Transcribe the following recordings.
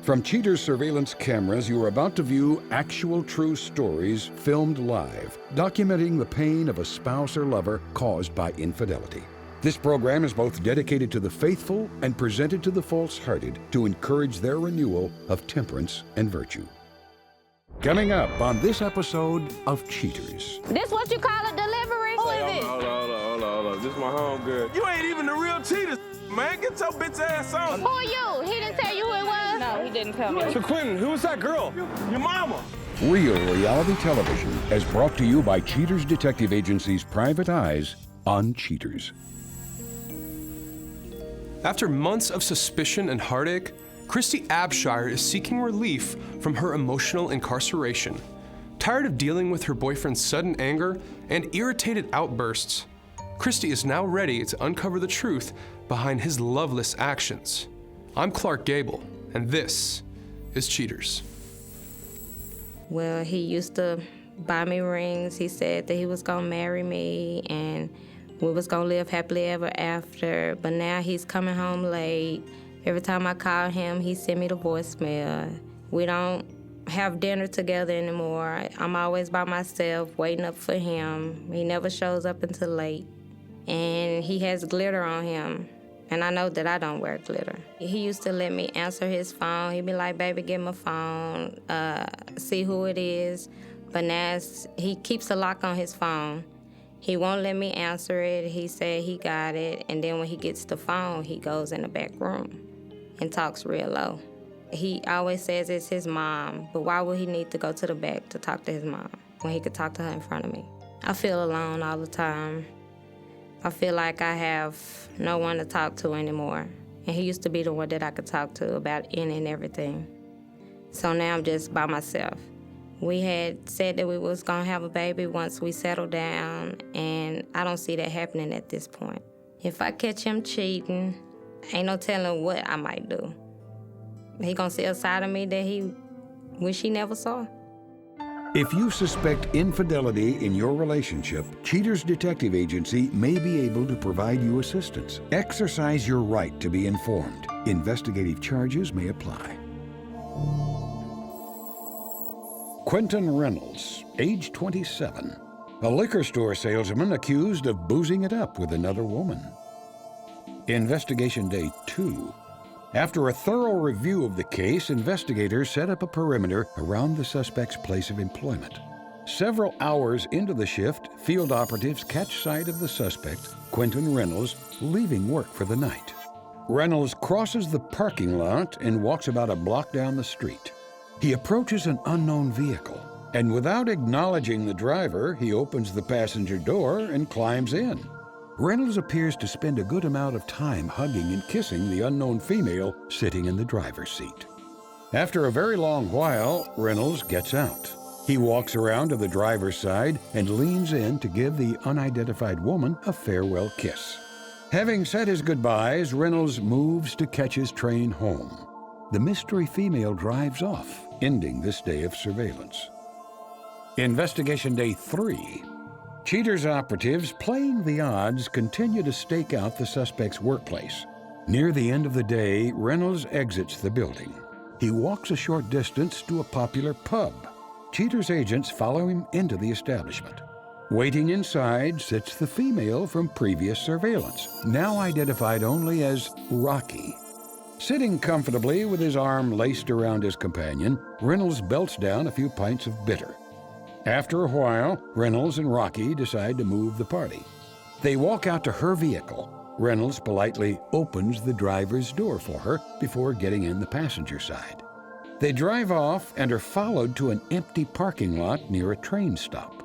From Cheater's surveillance cameras, you are about to view actual true stories filmed live, documenting the pain of a spouse or lover caused by infidelity. This program is both dedicated to the faithful and presented to the false-hearted to encourage their renewal of temperance and virtue. Coming up on this episode of Cheaters. This what you call a delivery? Who is it? Hold on. This is my homegirl. You ain't even the real cheater, man. Get your bitch ass on. Who are you? He didn't tell you who it was? No, he didn't tell me. So Quentin, who was that girl? Your mama. Real reality television is brought to you by Cheaters Detective Agency's Private Eyes on Cheaters. After months of suspicion and heartache, Christy Abshire is seeking relief from her emotional incarceration. Tired of dealing with her boyfriend's sudden anger and irritated outbursts, Christy is now ready to uncover the truth behind his loveless actions. I'm Clark Gable, and this is Cheaters. Well, he used to buy me rings. He said that he was gonna marry me and we was gonna live happily ever after, but now he's coming home late. Every time I call him, he send me the voicemail. We don't have dinner together anymore. I'm always by myself, waiting up for him. He never shows up until late. And he has glitter on him, and I know that I don't wear glitter. He used to let me answer his phone. He'd be like, baby, get my phone, see who it is. But now he keeps a lock on his phone. He won't let me answer it. He said he got it, and then when he gets the phone, he goes in the back room and talks real low. He always says it's his mom, but why would he need to go to the back to talk to his mom when he could talk to her in front of me? I feel alone all the time. I feel like I have no one to talk to anymore. And he used to be the one that I could talk to about any and everything. So now I'm just by myself. We had said that we was gonna have a baby once we settled down, and I don't see that happening at this point. If I catch him cheating, ain't no telling what I might do. He gonna see a side of me that he wish he never saw. If you suspect infidelity in your relationship, Cheaters Detective Agency may be able to provide you assistance. Exercise your right to be informed. Investigative charges may apply. Quentin Reynolds, age 27, a liquor store salesman accused of boozing it up with another woman. Investigation Day 2. After a thorough review of the case, investigators set up a perimeter around the suspect's place of employment. Several hours into the shift, field operatives catch sight of the suspect, Quentin Reynolds, leaving work for the night. Reynolds crosses the parking lot and walks about a block down the street. He approaches an unknown vehicle, and without acknowledging the driver, he opens the passenger door and climbs in. Reynolds appears to spend a good amount of time hugging and kissing the unknown female sitting in the driver's seat. After a very long while, Reynolds gets out. He walks around to the driver's side and leans in to give the unidentified woman a farewell kiss. Having said his goodbyes, Reynolds moves to catch his train home. The mystery female drives off, ending this day of surveillance. Investigation Day 3. Cheaters operatives, playing the odds, continue to stake out the suspect's workplace. Near the end of the day, Reynolds exits the building. He walks a short distance to a popular pub. Cheaters agents follow him into the establishment. Waiting inside sits the female from previous surveillance, now identified only as Rocky. Sitting comfortably with his arm laced around his companion, Reynolds belts down a few pints of bitter. After a while, Reynolds and Rocky decide to move the party. They walk out to her vehicle. Reynolds politely opens the driver's door for her before getting in the passenger side. They drive off and are followed to an empty parking lot near a train stop.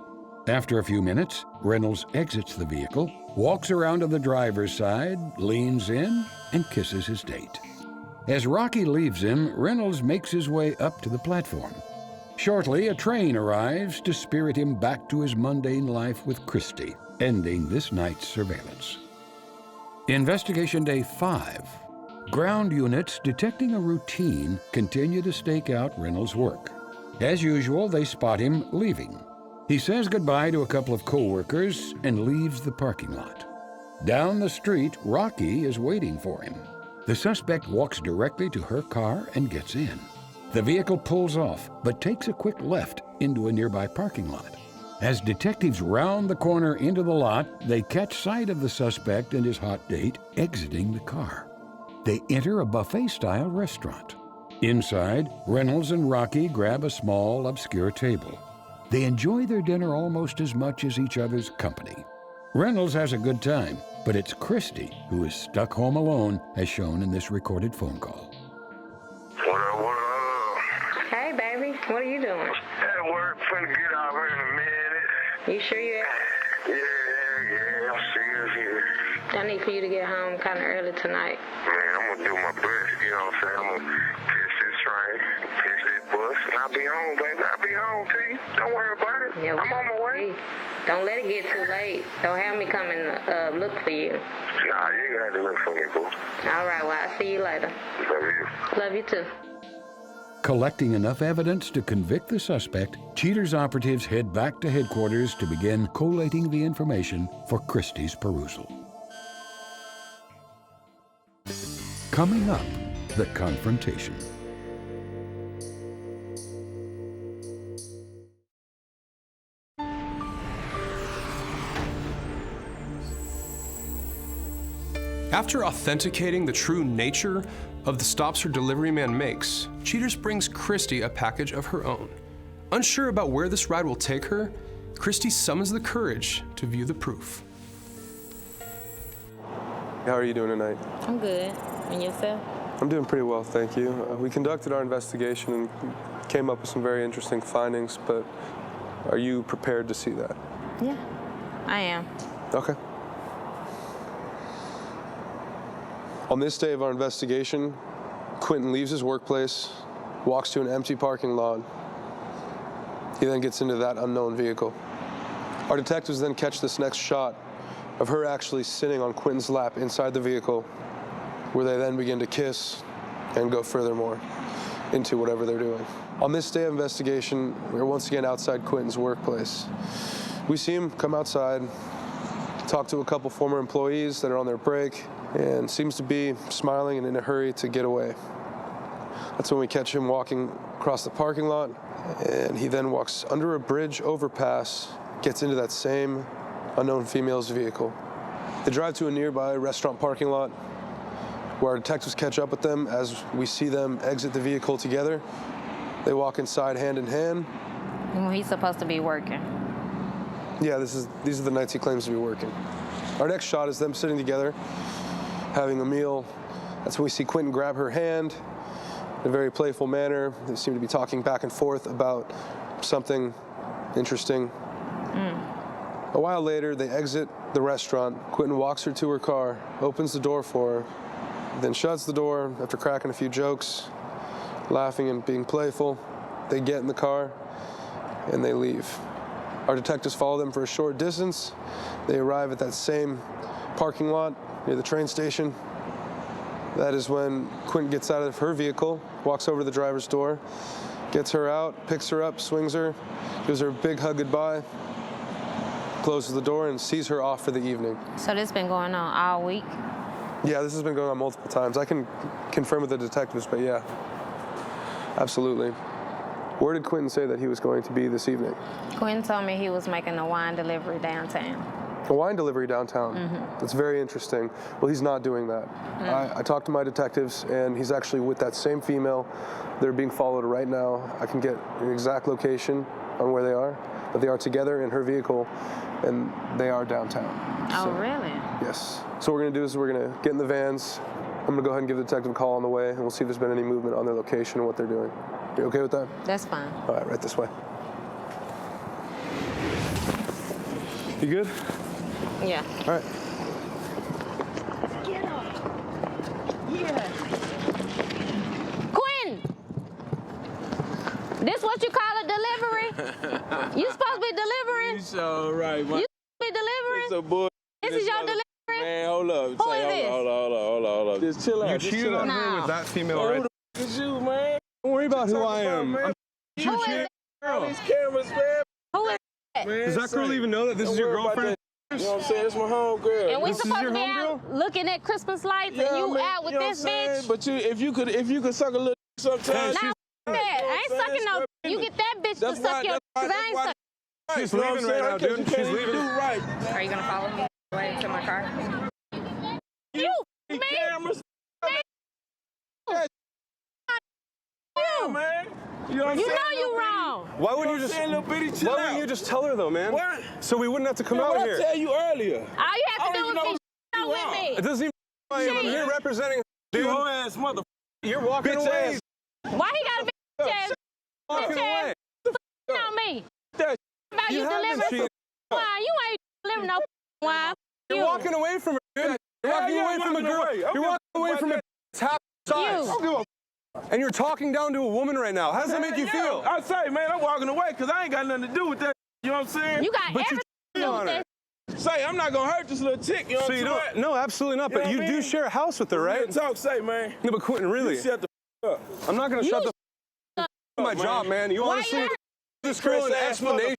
After a few minutes, Reynolds exits the vehicle, walks around to the driver's side, leans in, and kisses his date. As Rocky leaves him, Reynolds makes his way up to the platform. Shortly, a train arrives to spirit him back to his mundane life with Christy, ending this night's surveillance. Investigation Day 5. Ground units detecting a routine continue to stake out Reynolds' work. As usual, they spot him leaving. He says goodbye to a couple of co-workers and leaves the parking lot. Down the street, Rocky is waiting for him. The suspect walks directly to her car and gets in. The vehicle pulls off, but takes a quick left into a nearby parking lot. As detectives round the corner into the lot, they catch sight of the suspect and his hot date exiting the car. They enter a buffet-style restaurant. Inside, Reynolds and Rocky grab a small, obscure table. They enjoy their dinner almost as much as each other's company. Reynolds has a good time, but it's Christy who is stuck home alone, as shown in this recorded phone call. What up? Hey, baby, what are you doing? At work, finna get out here in a minute. You sure you're... Yeah, I'm serious here. I need for you to get home kind of early tonight. Man, I'm gonna do my best, you know what I'm saying? I'm gonna catch this train, catch this bus, and I'll be home, baby. I'll be home, T. Don't worry about it. Yeah, I'm on my way. Don't let it get too late. Don't have me come and look for you. Nah, you ain't got to look for me, boo. All right, well, I'll see you later. Love you. Love you too. Collecting enough evidence to convict the suspect, Cheaters operatives head back to headquarters to begin collating the information for Christie's perusal. Coming up, the confrontation. After authenticating the true nature of the stops her delivery man makes, Cheaters brings Christy a package of her own. Unsure about where this ride will take her, Christy summons the courage to view the proof. How are you doing tonight? I'm good. And yourself? I'm doing pretty well, thank you. We conducted our investigation and came up with some very interesting findings, but are you prepared to see that? Yeah, I am. Okay. On this day of our investigation, Quentin leaves his workplace, walks to an empty parking lot. He then gets into that unknown vehicle. Our detectives then catch this next shot of her actually sitting on Quentin's lap inside the vehicle, where they then begin to kiss and go furthermore into whatever they're doing. On this day of investigation, we're once again outside Quentin's workplace. We see him come outside, talk to a couple former employees that are on their break, and seems to be smiling and in a hurry to get away. That's when we catch him walking across the parking lot, and he then walks under a bridge overpass, gets into that same unknown female's vehicle. They drive to a nearby restaurant parking lot, where our detectives catch up with them as we see them exit the vehicle together. They walk inside hand in hand. Well, he's supposed to be working. Yeah, these are the nights he claims to be working. Our next shot is them sitting together, having a meal. That's when we see Quentin grab her hand in a very playful manner. They seem to be talking back and forth about something interesting. A while later, they exit the restaurant. Quentin walks her to her car, opens the door for her, then shuts the door after cracking a few jokes, laughing and being playful. They get in the car and they leave. Our detectives follow them for a short distance. They arrive at that same parking lot near the train station. That is when Quentin gets out of her vehicle, walks over to the driver's door, gets her out, picks her up, swings her, gives her a big hug goodbye, closes the door, and sees her off for the evening. So this been going on all week? Yeah, this has been going on multiple times. I can confirm with the detectives, but yeah, absolutely. Where did Quentin say that he was going to be this evening? Quentin told me he was making a wine delivery downtown. A wine delivery downtown? That's very interesting. Well, he's not doing that. I talked to my detectives, and he's actually with that same female. They're being followed right now. I can get an exact location on where they are, but they are together in her vehicle, and they are downtown. Oh, So, really? yes. So what we're going to do is we're going to get in the vans. I'm going to go ahead and give the detective a call on the way, and we'll see if there's been any movement on their location and what they're doing. You okay with that? That's fine. All right, right this way. You good? Yeah. All right. Get up. Yeah. Quentin! This what you call a delivery? You supposed to be delivering? You so right, man. You be delivering? It's a boy. This is your delivery? Man, hold up. Who is this? Hold up. Just chill out. You just cheated chill on out. her No. with that female, Man, right? who the f is you, man? Don't worry about who Talk I about, am. man. Who is that? All these cameras, man. Who is that? Man, Does that girl say, even know that this don't is your worry about girlfriend? You know what I'm saying? It's my homegirl. And we This is supposed your to be homegirl? out looking at Christmas lights, and you out with this bitch? But if you could suck a little sometimes. Nah, I ain't sucking no. You get that bitch to suck your. Cause I ain't sucking. She's leaving right now, dude. She's leaving. Right. Are you gonna follow me away to my car? You, me, Cameras. you. Man. You know what I'm You saying? know you wrong. Why wouldn't you just? Little bitty, chill Why wouldn't out. you just tell her though, man? What? So we wouldn't have to come What out I here. tell you earlier? All you have to do is be out with It me. doesn't even. I'm here representing. You Dude, whole ass mother. you're walking Bitch away. ass. Why he gotta be bitch ass? Walking Bitch away. ass on me? That About you You have been delivering cheating. some wine. You ain't delivering no wine. You're You. walking away from her, dude. You're walking away from a girl. You're walking away from a top size. You. And you're talking down to a woman right now. How does that make you feel? I say, man, I'm walking away because I ain't got nothing to do with that. You know what I'm saying? You got But everything you to do on with her. this. Say, I'm not gonna hurt this little chick. You know So what you I'm don't? saying? No, absolutely not. You know But what you I do mean? share a house with her, right? Real talk, say, man. No, but Quentin, really, You shut the up. I'm not gonna You shut the. My job, man. You Why honestly, you- this girl an Chris ass explanation.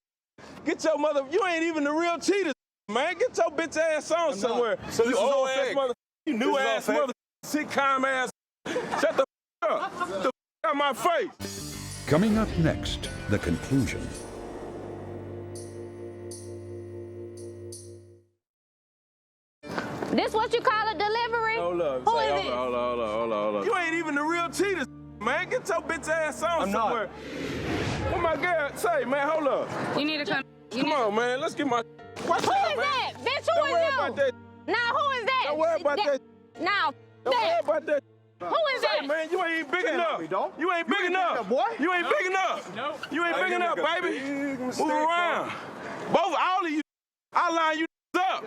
Get your mother. You ain't even the real cheater, man. Get your bitch ass on somewhere. So this you is all old ass fake. mother. You new This is all ass fake? mother. Sitcom ass. Shut the up. Get the out my face. Coming up next, the conclusion. This what you call a delivery? Hold up. Who Say, is hold it? up, hold up, hold up, hold up. You ain't even the real cheater, man. Get your bitch ass on I'm not. somewhere. What my girl say, man? Hold up. You need to come. Come on, man. Let's get my. What's Who up, is man? that? Bitch, Don't who worry is about you? that. Now, who is that? Don't worry about that. Now, Don't worry that. about that. Who is Say, that? man, you ain't big enough. You ain't big enough. You ain't big enough. You ain't big enough, baby. Move around. All of you, I line you up.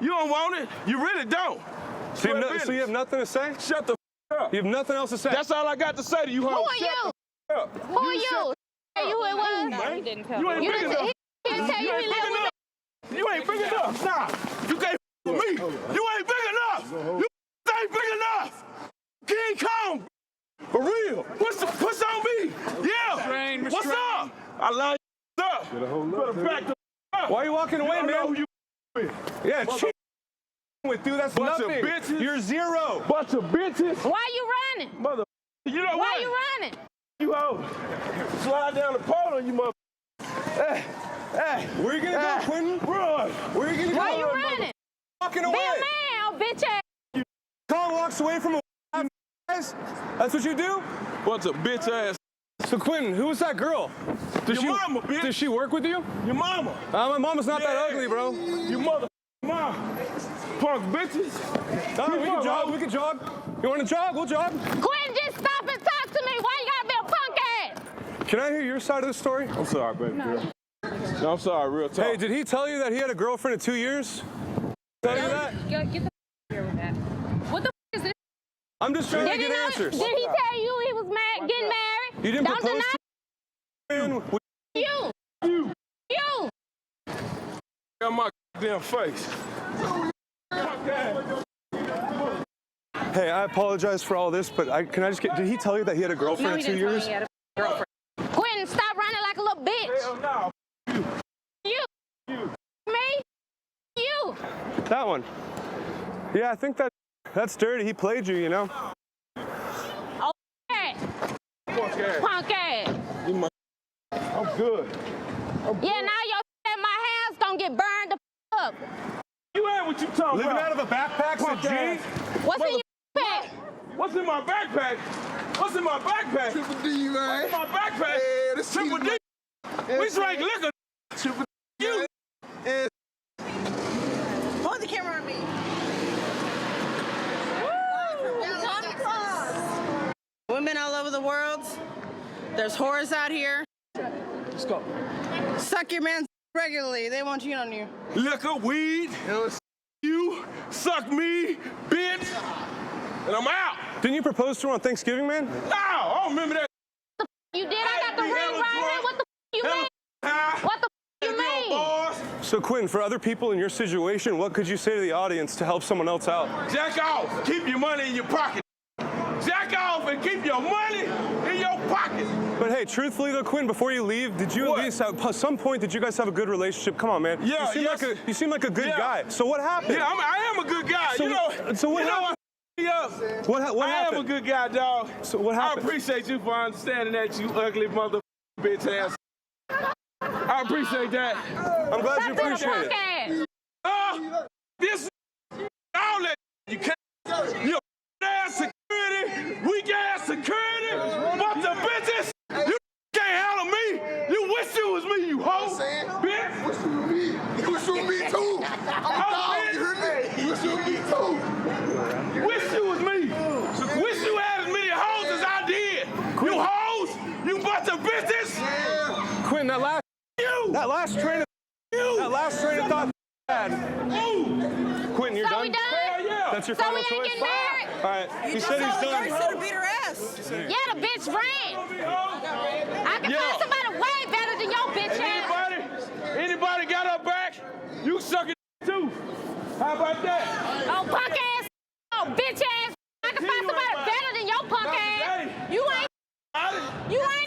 You don't want it. You really don't. So you have nothing to say? Shut the up. You have nothing else to say? That's all I got to say to you, Who homie. are you? Up. Who are you? Tell you who it was? No, he didn't tell You me. ain't You big didn't. enough. He didn't tell you You he ain't lived big with enough. You ain't big enough. Nah, you can't with me. You ain't big enough. You ain't big enough. King Kong. For real. Push on me. Yeah. What's up? I line you up. Better back the up. Why are you walking away, You don't know man? who you with. Yeah, cheating with you. That's Bunch of nothing. bitches. You're zero. Bunch of bitches. Why you running? Mother. You know Why what? you running? You hoe. Slide down the pole on you, mother. Hey. Where you gonna go, Quentin? Run. Where you gonna go? Why you running? Walking Be away. a man, bitch ass. Colin walks away from a guys. That's what you do? Bunch of bitch ass. So Quentin, who was that girl? Your mama, bitch. Does she work with you? Your mama. My mama's not that ugly, bro. You mother mom. Punk bitches. We can jog. We can jog. You want to jog? We'll jog. Quentin, just stop and talk to me. Why you gotta be a punk ass? Can I hear your side of the story? I'm sorry, baby girl. No, I'm sorry, real talk. Hey, did he tell you that he had a girlfriend in 2 years? Tell you that? Yo, get the here with that. What the is this? I'm just trying to Did he get know? answers. Did he tell you he was getting married? You didn't Don't propose deny to him? you. You. Got my damn face. Hey, I apologize for all this, but can I just get? Did he tell you that he had a girlfriend No, in he 2 didn't tell me years? he had a girlfriend. Quentin, stop running like a little bitch. Hell no. You. Me. You. That one. Yeah, I think that's dirty. He played you, you know. Oh, ass. Punk ass. Punk ass. I'm good. Yeah, now your at my house gonna get burned the up. You ain't what you talking Living about. out of a backpack's a Punk G. ass. What's in your back? What's in my backpack? What's in my backpack? Triple D, man. What's in my backpack? Yeah, this Triple D. We drink liquor. Triple D. You. And Hold the camera on me. Women all over the world. There's whores out here. Let's go. Suck your man regularly. They won't cheat on you. Liquor, weed. You suck me, bitch. And I'm out. Didn't you propose to her on Thanksgiving, man? No, I don't remember that. You did? I got the be ring hella right here. drunk. What the you Hella mean? high. What the you Be on mean? bars. So Quentin, for other people in your situation, what could you say to the audience to help someone else out? Jack off. Keep your money in your pocket. Jack off and keep your money in your pocket. But hey, truthfully though, Quinn, before you leave, did you at least at some point did you guys have a good relationship? Come on, man. Yeah, you seem like a good guy. So what happened? Yeah, I am a good guy. So, so what happened? What happened? I am a good guy, dog. So what happened? I appreciate you for understanding that, you ugly mother bitch ass. I appreciate that. I'm glad you appreciate it. This all that you can't. You ass security, weak ass security, but the bitches, you can't handle me. You wish you was me, you hoe. Bitch. Wish you was me. You wish you was me too. You hear me? You wish you was me too. Wish you was me. Wish you had as many hoes as I did. You hoes, you bunch of bitches. Quinn, that last train of thought bad. Quinn, you're So done? we done? Yeah. That's your So final we ain't choice? getting married? All right. He said he's done. You should have beat her ass. Yeah, the bitch ran. I can find somebody way better than your bitch ass. Anybody got her back? You suck it too. How about that? Oh, punk ass. Oh, bitch ass. I can find somebody better than your punk ass. You ain't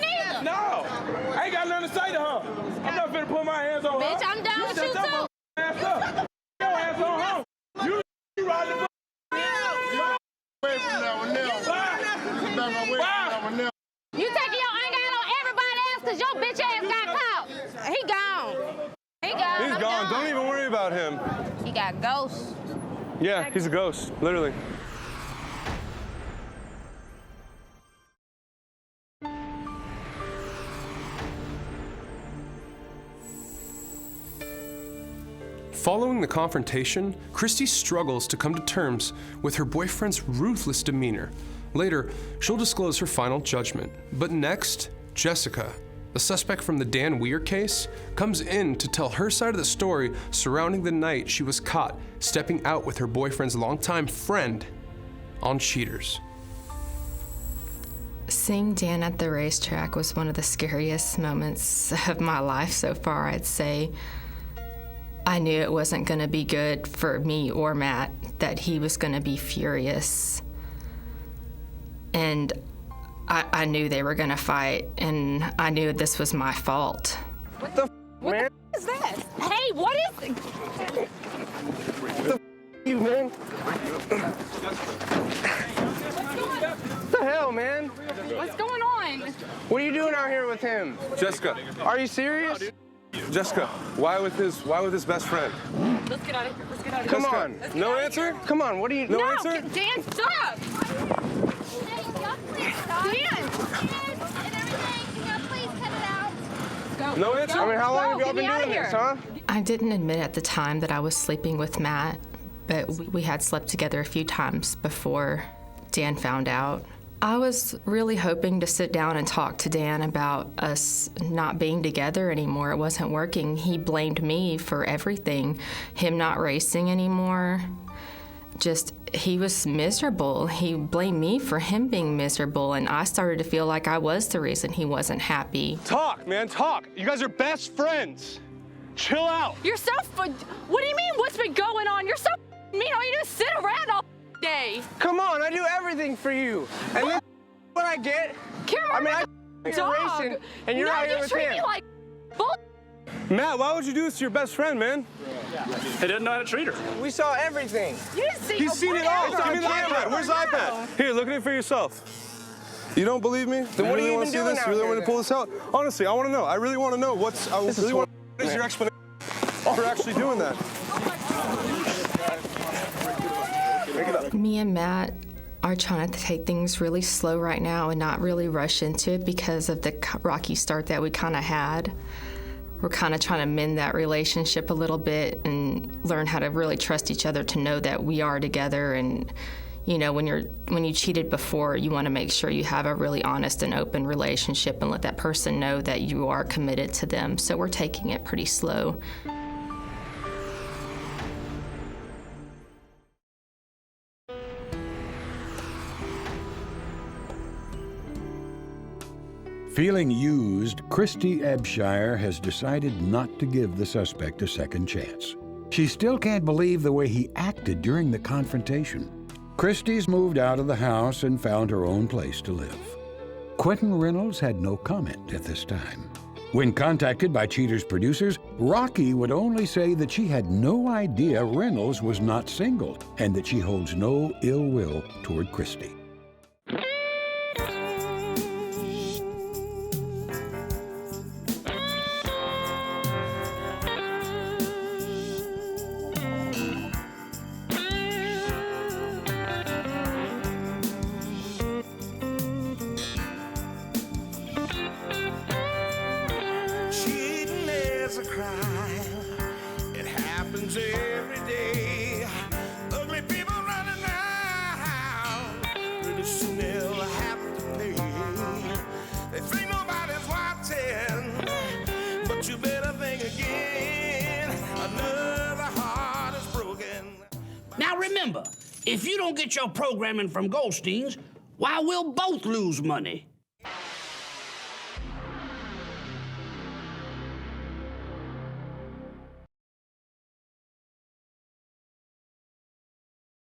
either. No. I ain't got nothing to say to her. I'm not finna put my hands on her. Bitch, I'm down with you too. Ass up. Your ass on her. You riding the Away from now and now. Why? You taking your anger out on everybody else because your bitch ass got caught. He gone. He gone. He's I'm gone. done. Don't even worry about him. He got ghosts. Yeah, he's a ghost, literally. Following the confrontation, Christy struggles to come to terms with her boyfriend's ruthless demeanor. Later, she'll disclose her final judgment. But next, Jessica, the suspect from the Dan Weir case, comes in to tell her side of the story surrounding the night she was caught stepping out with her boyfriend's longtime friend on cheaters. Seeing Dan at the racetrack was one of the scariest moments of my life so far, I'd say. I knew it wasn't going to be good for me or Matt, that he was going to be furious. And I knew they were going to fight, and I knew this was my fault. What the man? What is that? Hey, what is it? What the you, man? What the hell, man? What's going on? What are you doing out here with him? Jessica, are you serious? Jessica, why with his best friend? Let's get out of here. Let's get out of here. Come on. No answer? Come on, what do you... No answer? Dan, stop! Dan! No answer? I mean, how long have y'all been doing this, huh? I didn't admit at the time that I was sleeping with Matt, but we had slept together a few times before Dan found out. I was really hoping to sit down and talk to Dan about us not being together anymore. It wasn't working. He blamed me for everything. Him not racing anymore. He was miserable. He blamed me for him being miserable, and I started to feel like I was the reason he wasn't happy. Talk, man, talk. You guys are best friends. Chill out. You're so... What do you mean, what's been going on? You're so mean. All you do is sit around all day. Come on, I do everything for you. And then what I get... Cameron, I mean, you're racing, and you're out here with him. You treat me like bull... Matt, why would you do this to your best friend, man? He didn't know how to treat her. We saw everything. You didn't see... He's seen it all. Give me the iPad. Where's the iPad? Here, look at it for yourself. You don't believe me? Then what are you even doing out You really here, want to pull this out? Honestly, I want to know. I really want to know what is your explanation for actually doing that? Me and Matt are trying to take things really slow right now and not really rush into it because of the rocky start that we kind of had. We're kind of trying to mend that relationship a little bit and learn how to really trust each other to know that we are together. And you know, when you cheated before, you want to make sure you have a really honest and open relationship and let that person know that you are committed to them. So we're taking it pretty slow. Feeling used, Christy Abshire has decided not to give the suspect a second chance. She still can't believe the way he acted during the confrontation. Christy's moved out of the house and found her own place to live. Quentin Reynolds had no comment at this time. When contacted by Cheater's producers, Rocky would only say that she had no idea Reynolds was not single and that she holds no ill will toward Christy. It happens every day. Ugly people running around. Pretty soon they'll have to pay. They think nobody's watching, but you better think again. Another heart is broken. Now remember, if you don't get your programming from Goldstein's, why we'll both lose money.